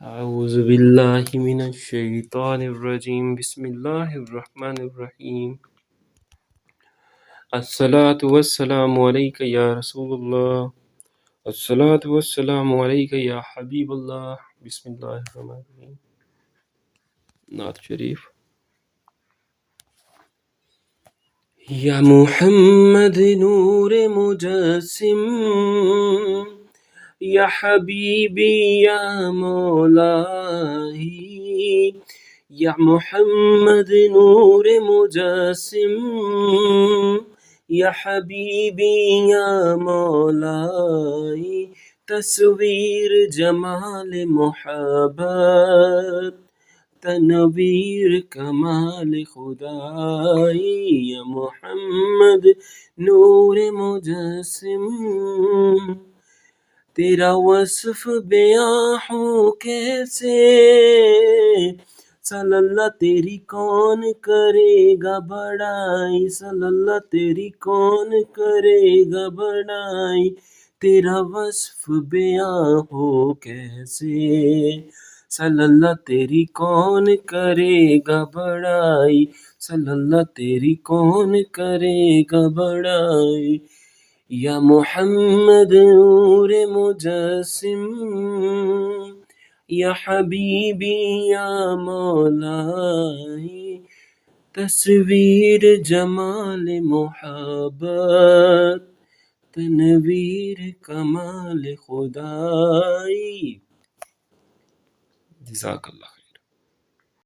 اعوذ باللہ من الشیطان الرجیم بسم اللہ الرحمن الرحیم الصلاۃ والسلام علیک یا رسول اللہ الصلاۃ والسلام علیک یا حبیب اللہ بسم اللہ الرحمن الرحیم نعت شریف یا محمد نور مجسم یا حبیبی یا مولائی یا محمد نور مجسم یا حبیبی یا مولائی تصویر جمال محبت تنویر کمال خدائی یا محمد نور مجسم تیرا وصف بیان ہو کیسے صلی اللہ تیری کون کرے گا بڑائی صلی اللہ تیری کون کرے گا بڑائی تیرا وصف بیان ہو کیسے صلی اللہ تیری کون کرے گا بڑائی صلی اللہ تیری کون کرے گا بڑائی یا محمد نور مجسم یا حبیبی یا مولائی تصویر جمال محبت تنویر کمال خدائی. جزاک اللہ.